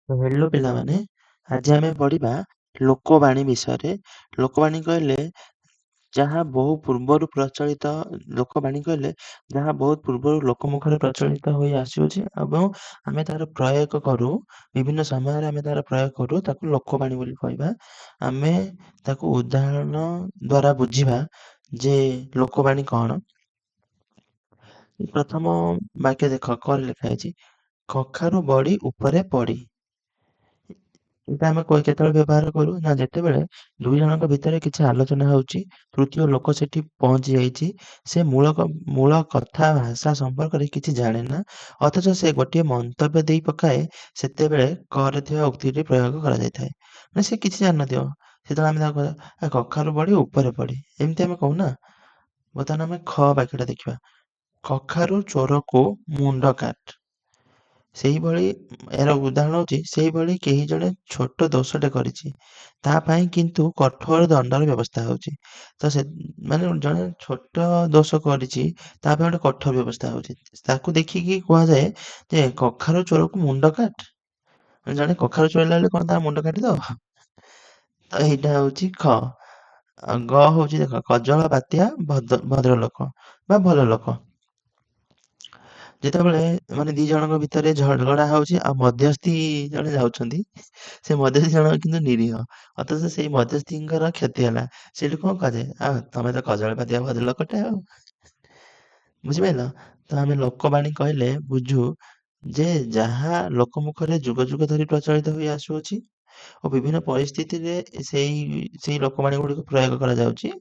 Hello ପିଲାମାନେ, ଆଜି ଆମେ ପଢିବା ଲୋକବାଣୀ ବିଷୟରେ। ଲୋକବାଣୀ କହିଲେ ଯାହା ବହୁ ପୂର୍ବରୁ ପ୍ରଚଳିତ ଲୋକବାଣୀ କହିଲେ ଯାହା ବହୁତ ପୂର୍ବରୁ ଲୋକମୁଖରେ ପ୍ରଚଳିତ ହୋଇ ଆସୁଅଛି ଏବଂ ଆମେ ତାର ପ୍ରୟୋଗ କରୁ, ବିଭିନ୍ନ ସମୟରେ ଆମେ ତାର ପ୍ରୟୋଗ କରୁ, ତାକୁ ଲୋକବାଣୀ ବୋଲି କହିବା। ଆମେ ତାକୁ ଉଦାହରଣ ଦ୍ୱାରା ବୁଝିବା ଯେ ଲୋକବାଣୀ କଣ। ପ୍ରଥମ ବାକ୍ୟ ଦେଖ, କଣ ଲେଖା ହେଇଛି? କଖାରୁ ବଡ଼ି ଉପରେ ପଡ଼ି। ଏଇଟା ଆମେ କେତେବେଳେ ବ୍ୟବହାର କରୁ ନା ଯେତେବେଳେ ଦୁଇ ଜଣଙ୍କ ଭିତରେ କିଛି ଆଲୋଚନା ହେଉଛି, ତୃତୀୟ ଲୋକ ସେଠି ପହଞ୍ଚି ଯାଇଛି, ସେ ମୂଳ କଥା ଭାଷା ସମ୍ପର୍କରେ କିଛି ଜାଣେ ନା, ଅଥଚ ସେ ଗୋଟିଏ ମନ୍ତବ୍ୟ ଦେଇ ପକାଏ, ସେତେବେଳେ କରେ ଥିବା ଉକ୍ତିଟି ପ୍ରୟୋଗ କରାଯାଇଥାଏ। ମାନେ ସେ କିଛି ଜାଣିନଥିବ, ସେତେବେଳେ ଆମେ ତାକୁ କହିବା କଖାରୁ ବଡ଼ି ଉପରେ ପଡ଼ି, ଏମିତି ଆମେ କହୁନା। ବର୍ତ୍ତମାନ ଆମେ ଖ ବାକ୍ୟଟା ଦେଖିବା, କଖାରୁ ଚୋରକୁ ମୁଣ୍ଡ କାଟ। ସେଇଭଳି ଏହାର ଉଦାହରଣ ହେଉଛି, ସେଇଭଳି କେହି ଜଣେ ଛୋଟ ଦୋଷଟେ କରିଛି, ତା ପାଇଁ କିନ୍ତୁ କଠୋର ଦଣ୍ଡର ବ୍ୟବସ୍ଥା ହେଉଛି। ତ ସେ ମାନେ ଜଣେ ଛୋଟ ଦୋଷ କରିଛି, ତା ପାଇଁ ଗୋଟେ କଠୋର ବ୍ୟବସ୍ଥା ହେଉଛି। ତାକୁ ଦେଖିକି କୁହାଯାଏ ଯେ କଖାରୁ ଚୋରକୁ ମୁଣ୍ଡ କାଟ। ମାନେ ଜଣେ କଖାରୁ ଚୋରେଇଲା ବେଳେ କଣ ତା ମୁଣ୍ଡ କାଟିଦବ? ତ ଏଇଟା ହେଉଛି ଖ। ଗ ହେଉଛି ଦେଖ, କଜଳ ବାତ୍ୟା ଭଦ୍ରଲୋକ ବା ଭଲ ଲୋକ। ଯେତେବେଳେ ମାନେ ଦି ଜଣଙ୍କ ଭିତରେ ଝଗଡା ହଉଛି ଆଉ ମଧ୍ୟସ୍ଥି ଜଣେ ଯାଉଛନ୍ତି, ସେ ମଧ୍ୟସ୍ଥି ଜଣକ କିନ୍ତୁ ନିରୀହ, ଅଥଚ ସେଇ ମଧ୍ୟସ୍ଥିଙ୍କର କ୍ଷତି ହେଲା, ସେଇଠୁ କଣ କୁହାଯାଏ? ଆଉ ତମେ ତ କଜଳପାତିଆ ଭଦ୍ରଲୋକଟେ ଆଉ। ବୁଝିପାରିଲ? ତ ଆମେ ଲୋକବାଣୀ କହିଲେ ବୁଝୁ ଯେ ଯାହା ଲୋକମୁଖରେ ଯୁଗ ଯୁଗ ଧରି ପ୍ରଚଳିତ ହୋଇ ଆସୁଅଛି ଓ ବିଭିନ୍ନ ପରିସ୍ଥିତିରେ ସେଇ ଲୋକବାଣୀ ଗୁଡ଼ିକ ପ୍ରୟୋଗ କରାଯାଉଛି।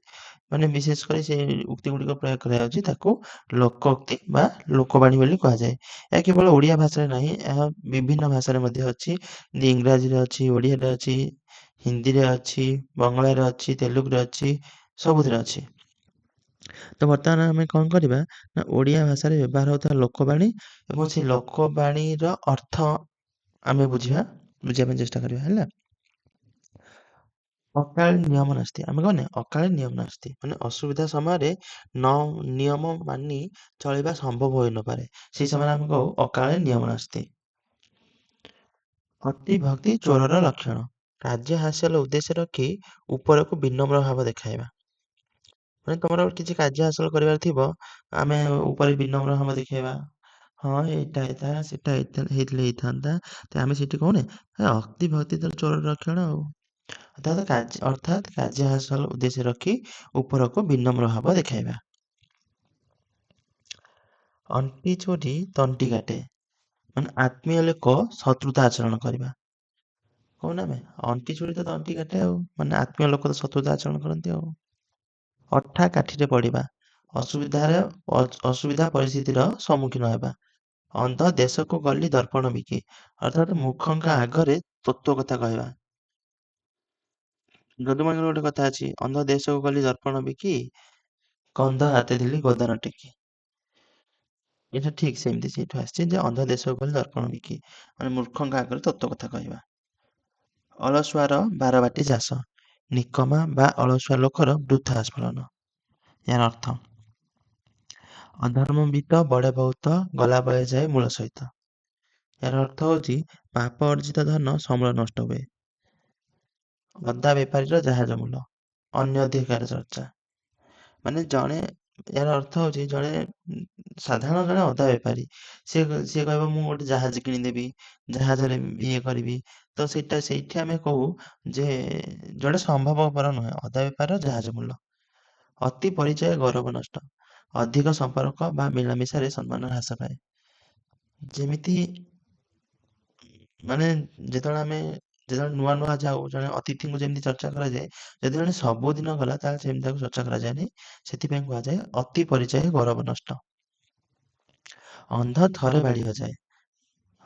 ମାନେ ବିଶେଷ କରି ସେଇ ଉକ୍ତି ଗୁଡ଼ିକ ପ୍ରୟୋଗ କରାଯାଉଛି, ତାକୁ ଲୋକୋକ୍ତି ବା ଲୋକବାଣୀ ବୋଲି କୁହାଯାଏ। ଏହା କେବଳ ଓଡ଼ିଆ ଭାଷାରେ ନାହିଁ, ଏହା ବିଭିନ୍ନ ଭାଷାରେ ମଧ୍ୟ ଅଛି। ଯେମିତି ଇଂରାଜୀରେ ଅଛି, ଓଡ଼ିଆରେ ଅଛି, ହିନ୍ଦୀରେ ଅଛି, ବଙ୍ଗଳାରେ ଅଛି, ତେଲୁଗୁରେ ଅଛି, ସବୁଥିରେ ଅଛି। ତ ବର୍ତ୍ତମାନ ଆମେ କଣ କରିବା ନା ଓଡ଼ିଆ ଭାଷାରେ ବ୍ୟବହାର ହେଉଥିବା ଲୋକବାଣୀ ଏବଂ ସେଇ ଲୋକବାଣୀର ଅର୍ଥ ଆମେ ବୁଝିବା ପାଇଁ ଚେଷ୍ଟା କରିବା, ହେଲା। ଅକାଳେ ନିୟମ ନାସ୍ତି, ଆମେ କହନେ ଅକାଳେ ନିୟମ ନାସ୍ତି, ମାନେ ଅସୁବିଧା ସମୟରେ ନିୟମ ମାନି ଚଳିବା ସମ୍ଭବ ହୋଇ ନପାରେ, ସେଇ ସମୟରେ ଆମେ କହୁ ଅକାଳେ ନିୟମ ନାସ୍ତି। ଅତି ଭକ୍ତି ଚୋରର ଲକ୍ଷଣ, ରାଜ୍ୟ ହାସଲ ଉଦ୍ଦେଶ୍ୟ ରଖି ଉପରକୁ ବିନମ୍ର ଭାବ ଦେଖାଇବା। ମାନେ ତମର କିଛି କାର୍ଯ୍ୟ ହାସଲ କରିବାର ଥିବ, ଆମେ ଉପରେ ବିନମ୍ର ଭାବ ଦେଖେଇବା। ହଁ ଏଇଟା ସେଟା ହେଇଥିଲେ ହେଇଥାନ୍ତା, ତ ଆମେ ସେଠି କହୁନେ ଅତି ଭକ୍ତି ତ ଚୋରର ଲକ୍ଷଣ ଆଉ। ଅର୍ଥାତ୍ କାର୍ଯ୍ୟ ହାସଲ ଉଦ୍ଦେଶ୍ୟ ରଖି ଉପରକୁ ବିନମ୍ର ଭାବ ଦେଖାଇବା। ଅଣ୍ଟି ଚୋରି ତଣ୍ଟି କାଟେ, ମାନେ ଆତ୍ମୀୟ ଲୋକ ଶତ୍ରୁତା ଆଚରଣ କରିବା। କହୁନା ଆମେ ଅଣ୍ଟି ଚୋରି ତ ତଣ୍ଟି କାଟେ ଆଉ, ମାନେ ଆତ୍ମୀୟ ଲୋକ ତ ଶତ୍ରୁତା ଆଚରଣ କରନ୍ତି ଆଉ। ଅଠା କାଠିରେ ପଡ଼ିବା, ଅସୁବିଧା ପରିସ୍ଥିତିର ସମ୍ମୁଖୀନ ହେବା। ଅନ୍ଧ ଦେଶକୁ ଗଲି ଦର୍ପଣ ବିକି, ଅର୍ଥାତ୍ ମୁଖଙ୍କ ଆଗରେ ତତ୍ତ୍ୱ କଥା କହିବା। ଯଦୁମଣିର ଗୋଟେ କଥା ଅଛି, ଅନ୍ଧ ଦେଶକୁ ଗଲି ଦର୍ପଣ ବିକି, କନ୍ଧ ହାତେ ଦେଲି ଗୋଦାନ ଟେକି। ଏଇଟା ଠିକ୍ ସେମିତି ସେଇଠୁ ଆସିଛି ଯେ ଅନ୍ଧ ଦେଶକୁ ଗଲି ଦର୍ପଣ ବିକି, ମାନେ ମୂର୍ଖଙ୍କ ଆଗରେ ତତ୍ତ୍ୱ କଥା କହିବା। ଅଳସୁଆର ବାରବାଟୀ ଚାଷ, ନିକମା ବା ଅଳସୁଆ ଲୋକର ବୃଥା ସ୍ଫଳନ। ଏହାର ଅର୍ଥ, ଅଧର୍ମବିତ ବଡ଼େ ବହୁତ, ଗଲା ବଳେ ଯାଏ ମୂଳ ସହିତ। ଏହାର ଅର୍ଥ ହେଉଛି ପାପ ଅର୍ଜିତ ଧନ ସମୂଳ ନଷ୍ଟ ହୁଏ। ଅଦା ବେପାରୀର ଜାହାଜ ମୂଲ, ଅନ୍ୟ ଅଧିକାର ଚର୍ଚ୍ଚା। ମାନେ ଏହାର ଅର୍ଥ ହେଉଛି ସାଧାରଣ ଜଣେ ଅଦା ବେପାରୀ, ସିଏ କହିବ ମୁଁ ଗୋଟେ ଜାହାଜ କିଣିଦେବି, ଜାହାଜରେ ଇଏ କରିବି, ତ ସେଇଠି ଆମେ କହୁ ଯେ ଯୋଉଟା ସମ୍ଭବପର ନୁହେଁ, ଅଦା ବେପାରୀର ଜାହାଜ ମୂଲ। ଅତି ପରିଚୟ ଗୌରବ ନଷ୍ଟ, ଅଧିକ ସମ୍ପର୍କ ବା ମିଳାମିଶାରେ ସମ୍ମାନ ହ୍ରାସ ପାଏ। ଯେମିତି ମାନେ ଯେତେବେଳେ ନୂଆ ଯାଉ, ଜଣେ ଅତିଥିଙ୍କୁ ଯେମିତି ଚର୍ଚ୍ଚା କରାଯାଏ, ଯଦି ଜଣେ ସବୁଦିନ ଗଲା ତାହେଲେ ସେମିତି ତାକୁ ଚର୍ଚ୍ଚା କରାଯାଏନି, ସେଥିପାଇଁ କୁହାଯାଏ ଅତି ପରିଚୟ ଗୌରବ ନଷ୍ଟ। ଅନ୍ଧ ଥରେ ବାଡ଼ି ହଜାଏ,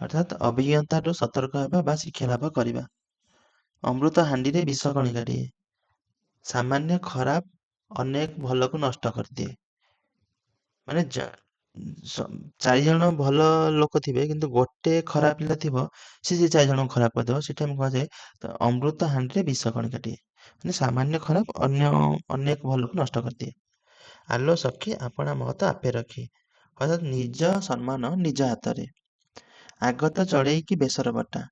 ଅର୍ଥାତ୍ ଅଭିଜ୍ଞତାରୁ ସତର୍କ ହେବା ବା ଶିକ୍ଷା ଲାଭ କରିବା। ଅମୃତ ହାଣ୍ଡିରେ ବିଷ କଣିକାଟିଏ, ସାମାନ୍ୟ ଖରାପ ଅନେକ ଭଲକୁ ନଷ୍ଟ କରିଦିଏ। ମାନେ ଚାରିଜଣ ଭଲ ଲୋକ ଥିବେ କିନ୍ତୁ ଗୋଟେ ଖରାପ ପିଲା ଥିବ, ସେ ଚାରିଜଣଙ୍କୁ ଖରାପ କରିଦେବ, ସେଠି ଆମେ କୁହାଯାଏ ଅମୃତ ହାଣ୍ଡିରେ ବିଷ କଣିକାଟିଏ, ମାନେ ସାମାନ୍ୟ ଖରାପ ଅନେକ ଭଲକୁ ନଷ୍ଟ କରିଦିଏ। ଆଲୋ ସଖୀ ଆପଣା ମହତ ଆପେ ରଖି, ଅର୍ଥାତ୍ ନିଜ ସମ୍ମାନ ନିଜ ହାତରେ। ଆଗତ ଚଢ଼େଇକି ବେସର ବଟା,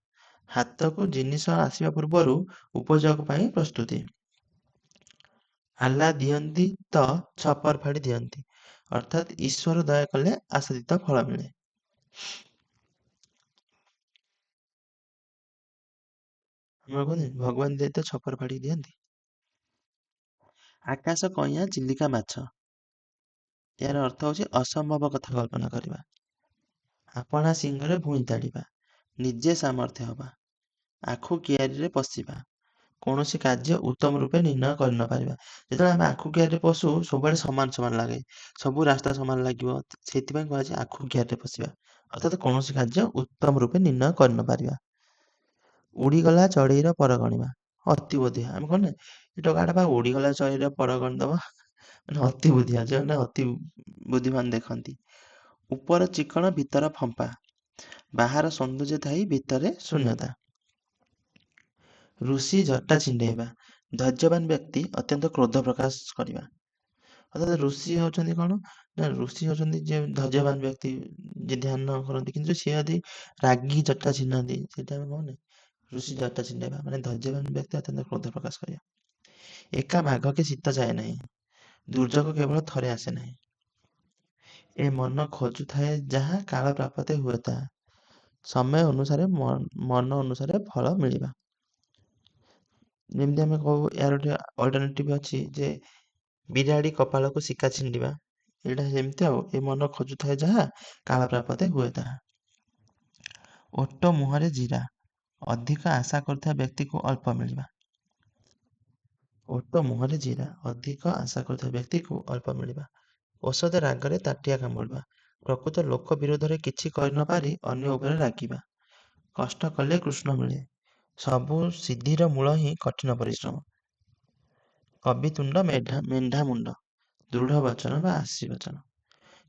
ହାତକୁ ଜିନିଷ ଆସିବା ପୂର୍ବରୁ ଉପଯୋଗ ପାଇଁ ପ୍ରସ୍ତୁତି। ଆଲ୍ଲା ଦିଅନ୍ତି ତ ଛପର ଫାଡ଼ି ଦିଅନ୍ତି, ଅର୍ଥାତ୍ ଈଶ୍ୱର ଦୟା କଲେ ଆଶାତୀତ ଫଳ ମିଳେ। ଆମର କୁହନ୍ତି ଭଗବାନ ଦିଏ ତ ଛପର ଫାଡ଼ି ଦିଅନ୍ତି। ଆକାଶ କଇଁଆ ଚିଲିକା ମାଛ, ଏହାର ଅର୍ଥ ହେଉଛି ଅସମ୍ଭବ କଥା କଳ୍ପନା କରିବା। ଆପଣା ସିଂହରେ ଭୂଇଁ ତାଡ଼ିବା, ନିଜେ ସାମର୍ଥ୍ୟ ହବା। ଆଖୁ କିଆରୀରେ ପଶିବା, କୌଣସି କାର୍ଯ୍ୟ ଉତ୍ତମ ରୂପେ ନିର୍ଣ୍ଣୟ କରି ନ ପାରିବା। ଯେତେବେଳେ ଆମେ ଆଖୁ କିଆରୀରେ ପଶୁ ସବୁବେଳେ ସମାନ ସମାନ ଲାଗେ, ସବୁ ରାସ୍ତା ସମାନ ଲାଗିବ, ସେଥିପାଇଁ କୁହାଯାଏ ଆଖୁ କିଆରୀରେ ପଶିବା, ଅର୍ଥାତ୍ କୌଣସି କାର୍ଯ୍ୟ ଉତ୍ତମ ରୂପେ ନିର୍ଣ୍ଣୟ କରି ନ ପାରିବା। ଉଡ଼ିଗଲା ଚଢ଼େଇର ପର ଗଣିବା, ଅତି ବୁଦ୍ଧିଆ। ଆମେ କଣ ନା ଏ ଟୋକାଟା ବା ଉଡ଼ିଗଲା ଚଢ଼େଇର ପର ଗଣିଦବ, ମାନେ ଅତି ବୁଦ୍ଧିଆ, ଯେଉଁମାନେ ଅତି ବୁଦ୍ଧିମାନ ଦେଖନ୍ତି। ଉପର ଚିକଣ ଭିତର ଫମ୍ପା, ବାହାର ସୌନ୍ଦର୍ଯ୍ୟ ଥାଇ ଭିତରେ ଶୂନ୍ୟତା। ଋଷି ଜଟା ଛିଣ୍ଡେଇବା, ଧୈର୍ଯ୍ୟବାନ ବ୍ୟକ୍ତି ଅତ୍ୟନ୍ତ କ୍ରୋଧ ପ୍ରକାଶ କରିବା। ଅର୍ଥାତ୍ ଋଷି ହେଉଛନ୍ତି କ'ଣ ନା ଋଷି ହେଉଛନ୍ତି ଯେ ଧୈର୍ଯ୍ୟବାନ ବ୍ୟକ୍ତି, ଯେ ଧ୍ୟାନ କରନ୍ତି, କିନ୍ତୁ ସିଏ ଯଦି ରାଗି ଜଟା ଛିଣ୍ଡାନ୍ତି ସେଇଟା ଆମେ କହୁନେ ଋଷି ଜଟା ଛିଣ୍ଡେଇବା, ମାନେ ଧୈର୍ଯ୍ୟବାନ ବ୍ୟକ୍ତି ଅତ୍ୟନ୍ତ କ୍ରୋଧ ପ୍ରକାଶ କରିବା। ଏକା ମାଘ କି ଶୀତ ଯାଏ ନାହିଁ, ଦୁର୍ଯୋଗ କେବଳ ଥରେ ଆସେ ନାହିଁ। ଏ ମନ ଖୋଜୁଥାଏ ଯାହା କାଳ ପ୍ରାପତେ ହୁଏ ତାହା, ସମୟ ଅନୁସାରେ ମନ ଅନୁସାରେ ଫଳ ମିଳିବା। ଯେମିତି ଆମେ କହୁ ଏହାର ଗୋଟେ ଅଲ୍ଟରନେଟିଭ୍ ଅଛି ଯେ ବିରାଡ଼ି କପାଳକୁ ଶିକା ଛିଣ୍ଡିବା, ଏଇଟା ସେମିତି ଆଉ। ଏ ମନ ଖୋଜୁଥାଏ ଯାହା କାଳ ପ୍ରାପତେ ହୁଏ ତାହା। ଓଟ ମୁହଁରେ ଜିରା, ଅଧିକ ଆଶା କରୁଥିବା ବ୍ୟକ୍ତିକୁ ଅଳ୍ପ ମିଳିବା। ଓଟ ମୁହଁରେ ଜିରା, ଅଧିକ ଆଶା କରୁଥିବା ବ୍ୟକ୍ତିକୁ ଅଳ୍ପ ମିଳିବା। ଔଷଧ ରାଗରେ ତାଟିଆ କାମୁଡ଼ିବା, ପ୍ରକୃତ ଲୋକ ବିରୋଧରେ କିଛି କରି ନ ପାରି ଅନ୍ୟ ଉପରେ ରାଗିବା। କଷ୍ଟ କଲେ କୃଷ୍ଣ ମିଳେ, ସବୁ ସିଦ୍ଧିର ମୂଳ ହିଁ କଠିନ ପରିଶ୍ରମ। କବିତୁଣ୍ଡ ମେଣ୍ଢା ମୁଣ୍ଡ, ଦୃଢ଼ ବଚନ ବା ଆଶୀର୍ବଚନ।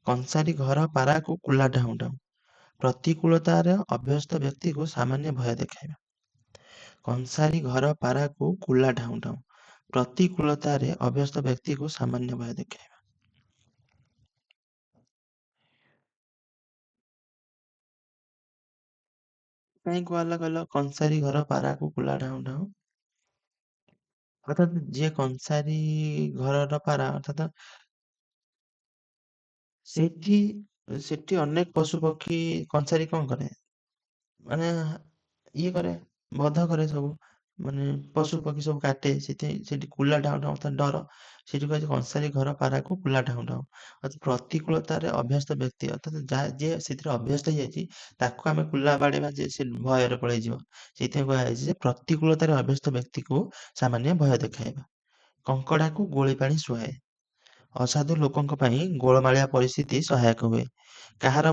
କଂସାରୀ ଘର ପାରାକୁ କୁଲା ଢାଉଁ ଢାଉଁ, ପ୍ରତିକୂଳତାର ଅଭ୍ୟସ୍ତ ବ୍ୟକ୍ତିକୁ ସାମାନ୍ୟ ଭୟ ଦେଖାଇବା। କଂସାରୀ ଘର ପାରାକୁ କୁଲା ଢାଉଁ ଢାଉଁ, ପ୍ରତିକୂଳତାରେ ଅଭ୍ୟସ୍ତ ବ୍ୟକ୍ତିକୁ ସାମାନ୍ୟ ଭୟ ଦେଖାଇବା। କାହିଁ କୁହାହେଲା କହିଲ କଂସାରୀ ଘର ପାରାକୁ କୁଲା ଢାଉଁ ଢାଉଁ? ଅର୍ଥାତ୍ ଯିଏ କଂସାରୀ ଘରର ପାରା, ଅର୍ଥାତ୍ ସେଠି ସେଠି ଅନେକ ପଶୁ ପକ୍ଷୀ କଂସାରୀ କ'ଣ କରେ, ମାନେ ଇଏ କରେ, ବଧ କରେ ସବୁ, ମାନେ ପଶୁ ପକ୍ଷୀ ସବୁ କାଟେ। ସେଥିପାଇଁ ସେଠି କୁଲା ଢାଉଁ ଢାଉଁ ଅର୍ଥାତ୍ ଡର, ସେଠି କୁହାଯାଏ କଂସାରୀ ଘର ପାରାକୁ କୁଲା ଢାଉଁ ଢାଉଁ। ଅର୍ଥାତ୍ ପ୍ରତିକୂଳତାରେ ଅଭ୍ୟସ୍ତ ବ୍ୟକ୍ତି, ଅର୍ଥାତ୍ ଯିଏ ସେଥିରେ ଅଭ୍ୟସ୍ତ ହେଇଯାଇଛି ତାକୁ ଆମେ କୁଲା ବାଡ଼େଇବା ଯେ ସେ ଭୟରେ ପଳେଇଯିବ। ସେଇଥିପାଇଁ କୁହାଯାଇଛି ଯେ ପ୍ରତିକୂଳତାରେ ଅଭ୍ୟସ୍ତ ବ୍ୟକ୍ତିକୁ ସାମାନ୍ୟ ଭୟ ଦେଖାଇବା। କଙ୍କଡ଼ାକୁ ଗୋଳି ପାଣି ସୁହାଏ, ଅସାଧୁ ଲୋକଙ୍କ ପାଇଁ ଗୋଳମାଳିଆ ପରିସ୍ଥିତି ସହାୟକ ହୁଏ। କାହାର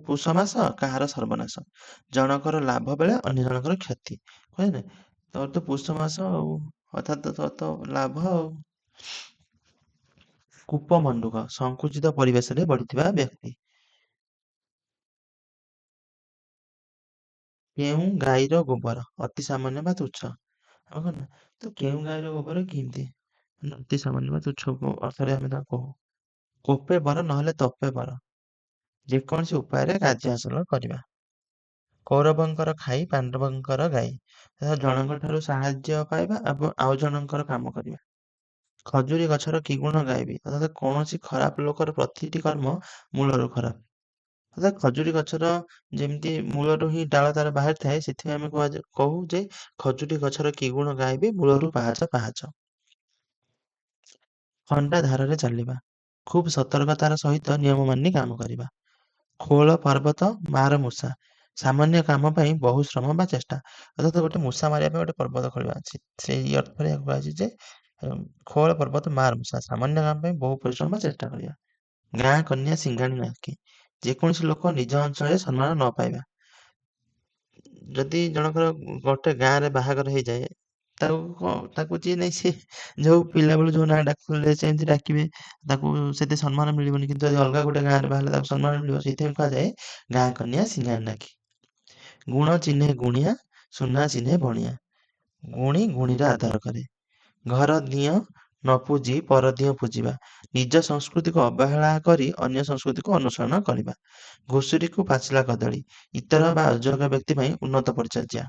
ପୁଷ ମାସ, କାହାର ସର୍ବନାଶ, ଜଣକର ଲାଭ ବେଳେ ଅନ୍ୟ ଜଣକର କ୍ଷତି। କହିଲେ ତୋର ତ ପୁଷ ମାସ ଆଉ, ଅର୍ଥାତ୍ ତୋର ତ ଲାଭ ଆଉ। କୂପମଣ୍ଡୁକ, ସଂକୁଚିତ ପରିବେଶରେ ବଢ଼ିଥିବା ବ୍ୟକ୍ତି। କେଉଁ ଗାଈର ଗୋବର, ଅତି ସାମାନ୍ୟ ବା ତୁଚ୍ଛ। ଆମେ କଣ ନା ତ କେଉଁ ଗାଈର ଗୋବର କେମିତି, ଅତି ସାମାନ୍ୟ ବା ତୁଚ୍ଛ ଅର୍ଥରେ ଆମେ ତାକୁ କହୁ। କୋପେ ବର ନହେଲେ ତପେ ବର, ଯେକୌଣସି ଉପାୟରେ କାର୍ଯ୍ୟ ହାସଲ କରିବା। କୌରବଙ୍କର ଖାଇ ପାଣ୍ଡବଙ୍କର ଗାଈ, ଜଣଙ୍କ ଠାରୁ ସାହାଯ୍ୟ ପାଇବା ଏବଂ ଆଉ ଜଣଙ୍କର କାମ କରିବା। ଖଜୁରୀ ଗଛର କି ଗୁଣ ଗାଇବି, ଅର୍ଥାତ୍ କୌଣସି ଖରାପ ଲୋକର ପ୍ରତିଟି କର୍ମ ମୂଳରୁ ଖରାପ। ଅର୍ଥାତ୍ ଖଜୁରୀ ଗଛର ଯେମିତି ମୂଳରୁ ହିଁ ଡାଳ ତାର ବାହାରିଥାଏ, ସେଥିପାଇଁ ଆମେ କହୁ ଯେ ଖଜୁରୀ ଗଛର କି ଗୁଣ ଗାଇବି, ମୂଳରୁ ପାହାଚ ପାହାଚ। ଖଣ୍ଡା ଧାରରେ ଚାଲିବା, ଖୁବ୍ ସତର୍କତାର ସହିତ ନିୟମ ମାନି କାମ କରିବା। ଖୋଳ ପର୍ବତ ମାର ମୂଷା, ସାମାନ୍ୟ କାମ ପାଇଁ ବହୁ ଶ୍ରମ ବା ଚେଷ୍ଟା। ଅର୍ଥାତ୍ ଗୋଟେ ମୂଷା ମାରିବା ପାଇଁ ଗୋଟେ ପର୍ବତ ଖୋଳିବା ଅଛି, ସେଇ ଅର୍ଥରେ ଏହାକୁ କୁହାଯାଇଛି ଯେ ଖୋଳ ପର୍ବତ ମାର ମୂଷା, ସାମାନ୍ୟ କାମ ପାଇଁ ବହୁ ପରିଶ୍ରମ ବା ଚେଷ୍ଟା କରିବା। ଗାଁ କନ୍ୟା ସିଂଘାଣି ନାକି, ଯେକୌଣସି ଲୋକ ନିଜ ଅଞ୍ଚଳରେ ସମ୍ମାନ ନ ପାଇବା। ଯଦି ଜଣଙ୍କର ଗୋଟେ ଗାଁରେ ବାହାଘର ହେଇଯାଏ, ତାକୁ ଯିଏ ନାହିଁ ସିଏ ଯୋଉ ପିଲାବେଳୁ ଯୋଉ ନାଁ ଡାକୁଥିଲେ ସେମିତି ଡାକିବେ, ତାକୁ ସେତେ ସମ୍ମାନ ମିଳିବନି। କିନ୍ତୁ ଯଦି ଅଲଗା ଗୋଟେ ଗାଁରେ ବାହାହେଲେ ତାକୁ ସମ୍ମାନ ମିଳିବ। ସେଇଥିପାଇଁ କୁହାଯାଏ ଗାଁ କନ୍ୟା ସିଂଘାଣି ନାକି। ଗୁଣ ଚିହ୍ନେ ଗୁଣିଆ, ସୁନା ଚିହ୍ନେ ବଣିଆ, ଗୁଣି ଗୁଣିର ଆଦର କରେ। ଘର ଦିଅଁ ନ ପୂଜି ପର ଦିଅଁ ପୂଜିବା, ନିଜ ସଂସ୍କୃତିକୁ ଅବହେଳା କରି ଅନ୍ୟ ସଂସ୍କୃତିକୁ ଅନୁସରଣ କରିବା। ଘୁଷୁରୀକୁ ପାଚିଲା କଦଳୀ, ଇତର ବା ଅଯୋଗ୍ୟ ବ୍ୟକ୍ତି ପାଇଁ ଉନ୍ନତ ପରିଚର୍ଯ୍ୟା।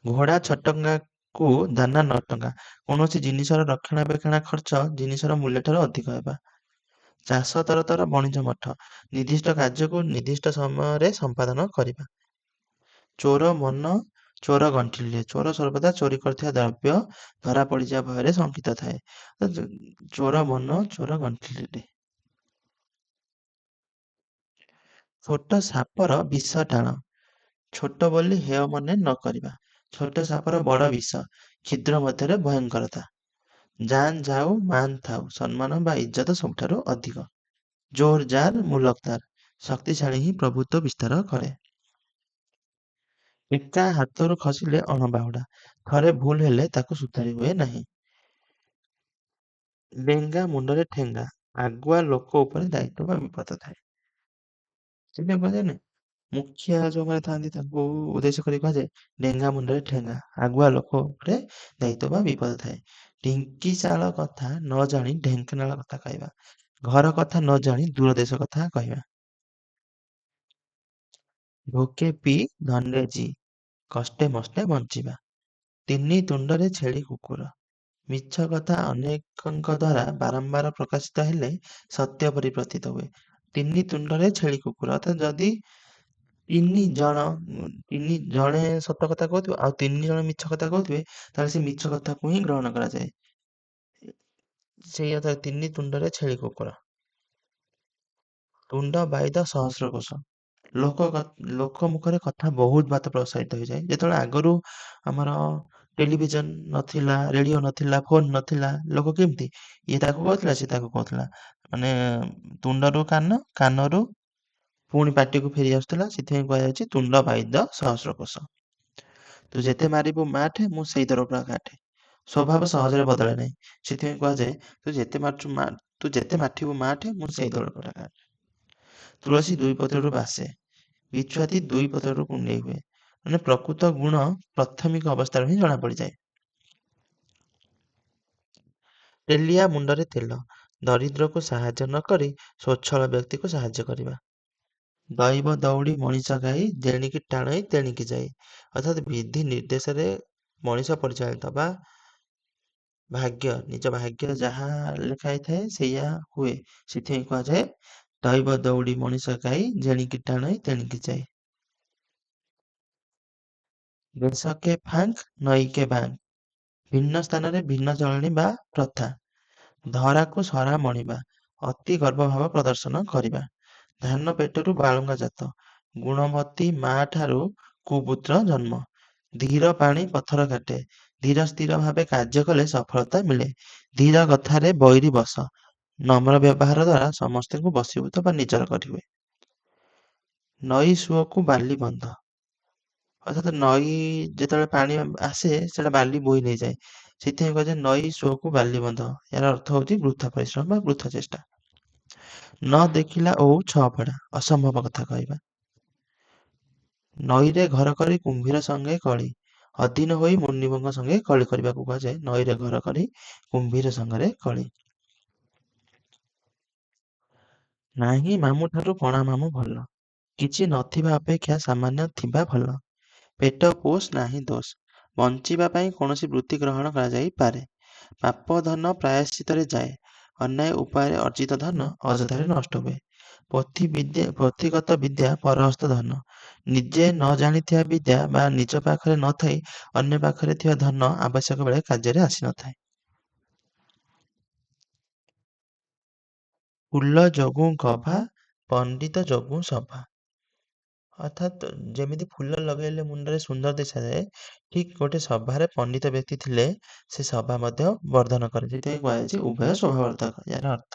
ଘୋଡ଼ା 6 ଟଙ୍କାକୁ ଦାନା 9 ଟଙ୍କା। କୌଣସି ଜିନିଷର ରକ୍ଷଣାବେକ୍ଷଣ ଖର୍ଚ୍ଚ ଜିନିଷର ମୂଲ୍ୟଠାରୁ ଅଧିକ ହେବା। ଚାଷ ତରତର ବଣିଜ ମଠ। ନିର୍ଦ୍ଦିଷ୍ଟ କାର୍ଯ୍ୟକୁ ନିର୍ଦ୍ଦିଷ୍ଟ ସମୟରେ ସମ୍ପାଦନ କରିବା। ଚୋର ମନ ଚୋର ଗଣ୍ଠିଲେ। ଚୋର ସର୍ବଦା ଚୋରି କରିଥିବା ଦ୍ରବ୍ୟ ଧରା ପଡ଼ିଯିବା ଭୟରେ ଶଙ୍କିତ ଥାଏ। ଚୋର ମନ ଚୋର ଗଣ୍ଠିଲେ। ଛୋଟ ସାପର ବିଷ ଟାଣ। ଛୋଟ ବୋଲି ହେୟ ମନେ ନ କରିବା। ଛୋଟ ସାପର ବଡ଼ ବିଷ। କ୍ଷୁଦ୍ର ମଧ୍ୟରେ ଭୟଙ୍କରତା। ଜାନ୍ ଯାଉ ମାନ ଥାଉ। ସମ୍ମାନ ବା ଇଜ୍ଜତ ସବୁଠାରୁ ଅଧିକ। ଜୋର ଯାର ମୁଲକ ତାର। ଶକ୍ତିଶାଳୀ ହିଁ ପ୍ରଭୁତ୍ୱ ବିସ୍ତାର କରେ। ଏକା ହାତରୁ ଖସିଲେ ଅଣବାହୁଡ଼ା। ଥରେ ଭୁଲ ହେଲେ ତାକୁ ସୁଧାରି ହୁଏ ନାହିଁ। ଡେଙ୍ଗା ମୁଣ୍ଡରେ ଠେଙ୍ଗା। ଆଗୁଆ ଲୋକ ଉପରେ ଦାୟିତ୍ୱ ବା ବିପଦ ଥାଏ। ସେଇଟା କୁହାଯାଏନି ମୁଖିଆ ଯୋଉମାନେ ଥାଆନ୍ତି ତାଙ୍କୁ ଉଦ୍ଦେଶ୍ୟ କରି କୁହାଯାଏ ଡେଙ୍ଗା ମୁଣ୍ଡରେ ଠେଙ୍ଗା। ଆଗୁଆ ଲୋକ ଉପରେ ଦାୟିତ୍ୱ ବା ବିପଦ ଥାଏ। ଢିଙ୍କିଶାଳ କଥା ନ ଜାଣି ଢେଙ୍କାନାଳ କଥା କହିବା। ଘର କଥା ନ ଜାଣି ଦୂରଦେଶ କଥା କହିବା। ଭୋକେ ପିଇ ଧନରେ ଜି। କଷ୍ଟେ ମଷ୍ଟେ ବଞ୍ଚିବା। ତିନି ତୁଣ୍ଡରେ ଛେଳି କୁକୁର। ମିଛ କଥା ଅନେକଙ୍କ ଦ୍ୱାରା ବାରମ୍ବାର ପ୍ରକାଶିତ ହେଲେ ସତ୍ୟ ପରି ପ୍ରତୀତ ହୁଏ। ତିନି ତୁଣ୍ଡରେ ଛେଳି କୁକୁର ଅର୍ଥାତ୍ ଯଦି ଜଣେ ସତ କଥା କହୁଥିବ ଆଉ 3 ଜଣ ମିଛ କଥା କହୁଥିବେ ତାହେଲେ ସେ ମିଛ କଥାକୁ ହିଁ ଗ୍ରହଣ କରାଯାଏ। ସେଇ କଥା 3 ତୁଣ୍ଡରେ ଛେଳି କୁକୁର। ତୁଣ୍ଡ ବାଇଦ ସହସ୍ର କୋଶ। ଲୋକ ମୁଖରେ କଥା ବହୁତ ବାଟ ପ୍ରସାରିତ ହୋଇଯାଏ। ଯେତେବେଳେ ଆଗରୁ ଆମର ଟେଲିଭିଜନ ନଥିଲା, ରେଡିଓ ନଥିଲା, ଫୋନ ନଥିଲା, ଲୋକ କେମିତି ଇଏ ତାକୁ କହୁଥିଲା ସିଏ ତାକୁ କହୁଥିଲା। ମାନେ ତୁଣ୍ଡରୁ କାନ, କାନରୁ ପୁଣି ପାଟିକୁ ଫେରି ଆସୁଥିଲା। ସେଥିପାଇଁ କୁହାଯାଇଛି ତୁଣ୍ଡ ବାଇଦ ସହସ୍ର କୋଶ। ତୁ ଯେତେ ମାରିବୁ ମାଠେ ମୁଁ ସେଇ ଦରପୋଡ଼ା କାଠେ। ସ୍ୱଭାବ ସହଜରେ ବଦଳେ ନାହିଁ। ସେଥିପାଇଁ କୁହାଯାଏ ତୁ ଯେତେ ମାଠିବୁ ମାଠେ ମୁଁ ସେଇ ଦରପୋଡ଼ା କାଠେ। ତୁଳସୀ ଦୁଇ ପତ୍ରରୁ ବାସେ। ବିଛୁଆତି ଦୁଇ ପତ୍ରରୁ କୁଣ୍ଡେଇ ହୁଏ। ମାନେ ପ୍ରକୃତ ଗୁଣ ପ୍ରାଥମିକ ଅବସ୍ଥାରୁ ହିଁ ଜଣା ପଡ଼ିଯାଏ। ତେଲିଆ ମୁଣ୍ଡରେ ତେଲ। ଦରିଦ୍ରକୁ ସାହାଯ୍ୟ ନ କରି ସ୍ୱଚ୍ଛଳ ବ୍ୟକ୍ତିକୁ ସାହାଯ୍ୟ କରିବା। ଦଇବ ଦଉଡ଼ି ମଣିଷ ଗାଇ ଯେଣିକି ଟାଣଇ ତେଣିକି ଯାଇ। ଅର୍ଥାତ୍ ବିଧି ନିର୍ଦ୍ଦେଶରେ ମଣିଷ ପରିଚାଳିତ ବା ନିଜ ଭାଗ୍ୟ ଯାହା ଲେଖା ହେଇଥାଏ ସେଇଆ ହୁଏ। ସେଥିପାଇଁ କୁହାଯାଏ ଦଇବ ଦଉଡ଼ି ମଣିଷ ଗାଇ ଯେଣିକି ଟାଣଇ ତେଣିକି ଯାଇ। ଦେଶକେ ଫାଙ୍କ ନଈକେ ବାଙ୍କ। ଭିନ୍ନ ସ୍ଥାନରେ ଭିନ୍ନ ଚଳଣି ବା ପ୍ରଥା। ଧରାକୁ ସରା ମଣିବା। ଅତି ଗର୍ଭଭାବ ପ୍ରଦର୍ଶନ କରିବା। ଧାନ ପେଟରୁ ବାଳୁଙ୍ଗା ଜାତ। ଗୁଣବତୀ ମା ଠାରୁ କୁପୁତ୍ର ଜନ୍ମ। ଧୀର ପାଣି ପଥର କାଟେ। ଧୀର ସ୍ଥିର ଭାବେ କାର୍ଯ୍ୟ କଲେ ସଫଳତା ମିଳେ। ଧୀର କଥାରେ ବୈରୀ ବଶ। ନମ୍ର ବ୍ୟବହାର ଦ୍ୱାରା ସମସ୍ତଙ୍କୁ ବଶୀଭୂତ ବା ନିଜର କରିହୁଏ। ନଈ ସୁଅକୁ ବାଲି ବନ୍ଧ। ଅର୍ଥାତ୍ ନଈ ଯେତେବେଳେ ପାଣି ଆସେ ସେଟା ବାଲି ବୋହି ନେଇଯାଏ। ସେଥିପାଇଁ କୁହାଯାଏ ନଈ ସୁଅକୁ ବାଲି ବନ୍ଧ। ଏହାର ଅର୍ଥ ହଉଛି ବୃଥା ପରିଶ୍ରମ ବା ବୃଥା ଚେଷ୍ଟା। ନ ଦେଖିଲା ଓଉ ଛଅ ଫଡ଼ା। ଅସମ୍ଭବ କଥା କହିବା। ନଈରେ ଘର କରି କୁମ୍ଭୀର ସଙ୍ଗେ କଳି। ଅଧୀନ ହୋଇ ମୁନିବଙ୍କ ସଙ୍ଗେ କଳି କରିବାକୁ କୁହାଯାଏ ନଈରେ ଘର କରି କୁମ୍ଭୀର ସଙ୍ଗରେ କଳି। ନାହିଁ ମାମୁଁ ଠାରୁ କଣା ମାମୁଁ ଭଲ। କିଛି ନଥିବା ଅପେକ୍ଷା ସାମାନ୍ୟ ଥିବା ଭଲ। ପେଟ ପୋଷ ନାହିଁ ଦୋଷ। ବଞ୍ଚିବା ପାଇଁ କୌଣସି ବୃତ୍ତି ଗ୍ରହଣ କରାଯାଇପାରେ। ପାପ ଧନ ପ୍ରାୟଶ୍ଚିତରେ ଯାଏ। ଅନ୍ୟାୟ ଉପାୟରେ ଅର୍ଜିତ ଧନ ଅଯଥାରେ ନଷ୍ଟ ହୁଏ। ପୋଥିଗତ ବିଦ୍ୟା ପରହସ୍ତ ଧନ। ନିଜେ ନ ଜାଣିଥିବା ବିଦ୍ୟା ବା ନିଜ ପାଖରେ ନଥାଇ ଅନ୍ୟ ପାଖରେ ଥିବା ଧନ ଆବଶ୍ୟକ ବେଳେ କାର୍ଯ୍ୟରେ ଆସିନଥାଏ। ଫୁଲ ଯୋଗୁଁ ଗଭା, ପଣ୍ଡିତ ଯୋଗୁଁ ସଭା। ଅର୍ଥାତ୍ ଯେମିତି ଫୁଲ ଲଗେଇଲେ ମୁଣ୍ଡରେ ସୁନ୍ଦର ଦେଖାଯାଏ, ଠିକ୍ ଗୋଟେ ସଭାରେ ପଣ୍ଡିତ ବ୍ୟକ୍ତି ଥିଲେ ସେ ସଭା ମଧ୍ୟ ବର୍ଦ୍ଧନ କରେ। ସେଥିପାଇଁ କୁହାଯାଇଛି ଉଭୟ ଶୋଭାବର୍ଦ୍ଧକ। ଏହାର ଅର୍ଥ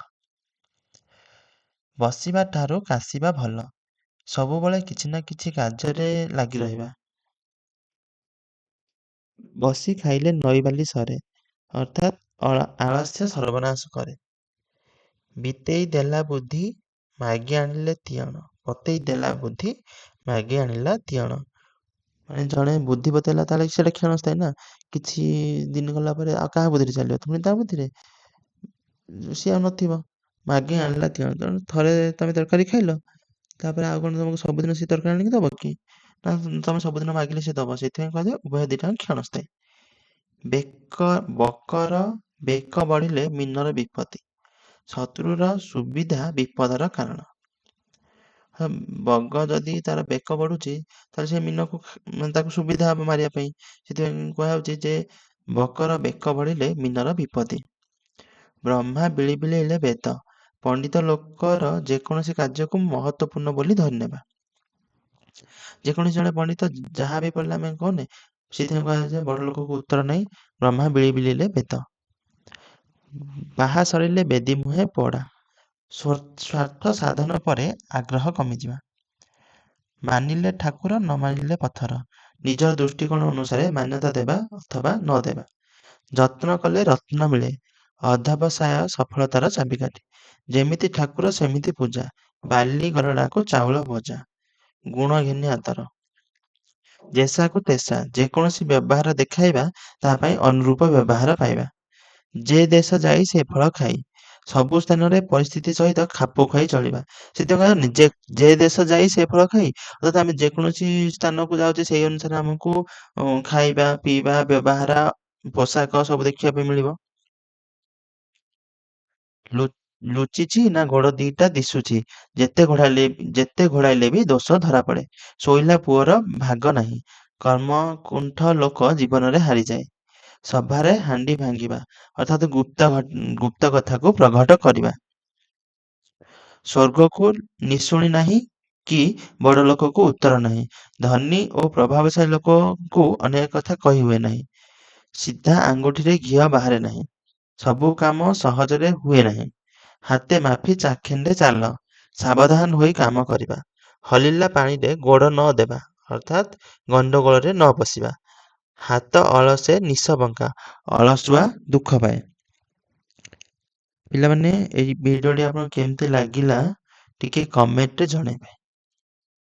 ବସିବା ଠାରୁ କାଶିବା ଭଲ। ସବୁବେଳେ କିଛି ନା କିଛି କାର୍ଯ୍ୟରେ ଲାଗି ରହିବା। ବସି ଖାଇଲେ ନଈବାଲି ସରେ। ଅର୍ଥାତ୍ ଆଳସ୍ୟ ସର୍ବନାଶ କରେ। ବିତେଇ ଦେଲା ବୁଦ୍ଧି ମାଗି ଆଣିଲେ ତିଅଣ। ବତେଇ ଦେଲା ବୁଦ୍ଧି ମାଗି ଆଣିଲା ତିଅଣ। ମାନେ ଜଣେ ବୁଦ୍ଧି ବତେଇଲା ତାହେଲେ ସେଟା କ୍ଷଣସ୍ଥାୟୀ ନା। କିଛି ଦିନ ଗଲା ପରେ ଆଉ କାହା ବୁଦ୍ଧିରେ ଚାଲିବ? ପୁଣି ତା ବୁଦ୍ଧିରେ? ସିଏ ଆଉ ନଥିବ। ମାଗି ଆଣିଲା ତିଅଣ। ତେଣୁ ଥରେ ତମେ ତରକାରୀ ଖାଇଲ ତାପରେ ଆଉ କଣ ତମକୁ ସବୁଦିନ ସେ ତରକାରୀ ଆଣିକି ଦବ କି? ନା ତମେ ସବୁଦିନ ମାଗିଲେ ସେ ଦବ, ସେଥିପାଇଁ କୁହାଯାଏ ଉଭୟ ଦିଟା କ୍ଷଣସ୍ଥାୟୀ। ବକର ବେକ ବଢିଲେ ମୀନର ବିପତ୍ତି, ଶତ୍ରୁର ସୁବିଧା ବିପଦର କାରଣ। ବଗ ଯଦି ତାର ବେକ ବଢୁଛି ତାହେଲେ ସେ ମୀନକୁ ମାନେ ତାକୁ ସୁବିଧା ହବ ମାରିବା ପାଇଁ, ସେଥିପାଇଁ କୁହାଯାଉଛି ଯେ ବକର ବେକ ବଢିଲେ ମୀନର ବିପତ୍ତି। ବ୍ରହ୍ମା ବିଳି ବିଳେଇଲେ ବେଦ, ପଣ୍ଡିତ ଲୋକର ଯେକୌଣସି କାର୍ଯ୍ୟକୁ ମହତ୍ୱପୂର୍ଣ୍ଣ ବୋଲି ଧରିନେବା। ଯେକୌଣସି ଜଣେ ପଣ୍ଡିତ ଯାହା ବି ପଢିଲେ ଆମେ କହୁନେ, ସେଥିପାଇଁ କୁହାଯାଏ ବଡ ଲୋକକୁ ଉତ୍ତର ନାହିଁ, ବ୍ରହ୍ମା ବିଳି ବିଳେଇଲେ ବେଦ। ବାହା ସରିଲେ ବେଦି ମୁହେଁ ପୋଡା, ସ୍ୱାର୍ଥ ସାଧନ ପରେ ଆଗ୍ରହ କମିଯିବା। ମାନିଲେ ଠାକୁର ନ ମାନିଲେ ପଥର, ନିଜର ଦୃଷ୍ଟିକୋଣ ଅନୁସାରେ ମାନ୍ୟତା ଦେବା ଅଥବା ନ ଦେବା। ଯତ୍ନ କଲେ ରତ୍ନ ମିଳେ, ଅଧ୍ୟାବସାୟ ସଫଳତାର ଚାବିକାଠି। ଯେମିତି ଠାକୁର ସେମିତି ପୂଜା, ବାଲି ଗରଡ଼ାକୁ ଚାଉଳ ଭଜା। ଗୁଣ ଘେନି ଆଦର, ଯେସାକୁ ତେସା, ଯେକୌଣସି ବ୍ୟବହାର ଦେଖାଇବା ତା ପାଇଁ ଅନୁରୂପ ବ୍ୟବହାର ପାଇବା। ଯେ ଦେଶ ଯାଇ ସେ ଫଳ ଖାଇ, ସବୁ ସ୍ଥାନରେ ପରିସ୍ଥିତି ସହିତ ଖାପ ଖୁଆଇ ଚଳିବା। ସେଥିପାଇଁ ଯେ ଦେଶ ଯାଇ ସେ ଫଳ ଖାଇ, ଅର୍ଥାତ୍ ଆମେ ଯେକୌଣସି ସ୍ଥାନକୁ ଯାଉଛେ ସେଇ ଅନୁସାରେ ଆମକୁ ଖାଇବା ପିଇବା ବ୍ୟବହାର ପୋଷାକ ସବୁ ଦେଖିବା ପାଇଁ ମିଳିବ। ଲୁଚିଛି ନା ଗୋଡ ଦିଟା ଦିଶୁଛି, ଯେତେ ଘୋଡାଇଲେ ବି ଦୋଷ ଧରା ପଡେ। ଶୋଇଲା ପୁଅର ଭାଗ ନାହିଁ, କର୍ମକୁଣ୍ଠ ଲୋକ ଜୀବନରେ ହାରିଯାଏ। ସଭାରେ ହାଣ୍ଡି ଭାଙ୍ଗିବା, ଅର୍ଥାତ୍ ଗୁପ୍ତ କଥାକୁ ପ୍ରଘଟ କରିବା। ସ୍ୱର୍ଗକୁ ନିଶୁଣି ନାହିଁ କି ବଡ ଲୋକକୁ ଉତ୍ତର ନାହିଁ। ଧନୀ ଓ ପ୍ରଭାବଶାଳୀ ଲୋକକୁ ଅନେକ କଥା କହି ହୁଏ ନାହିଁ। ସିଧା ଆଙ୍ଗୁଠିରେ ଘିଅ ବାହାରେ ନାହିଁ, ସବୁ କାମ ସହଜରେ ହୁଏ ନାହିଁ। ହାତେ ମାଫି ଚାଖେଣ୍ଡେ ଚାଲ, ସାବଧାନ ହୋଇ କାମ କରିବା। ହଲିଲା ପାଣିରେ ଗୋଡ ନ ଦେବା, ଅର୍ଥାତ୍ ଗଣ୍ଡଗୋଳରେ ନ ପଶିବା। ହାତ ଅଳସେ ନିଶ ବଙ୍କା, ଅଳସୁଆ ଦୁଃଖ ପାଏ। ପିଲାମାନେ, ଏଇ ଭିଡିଓଟି ଆପଣଙ୍କୁ କେମିତି ଲାଗିଲା ଟିକେ କମେଣ୍ଟରେ ଜଣେଇବେ।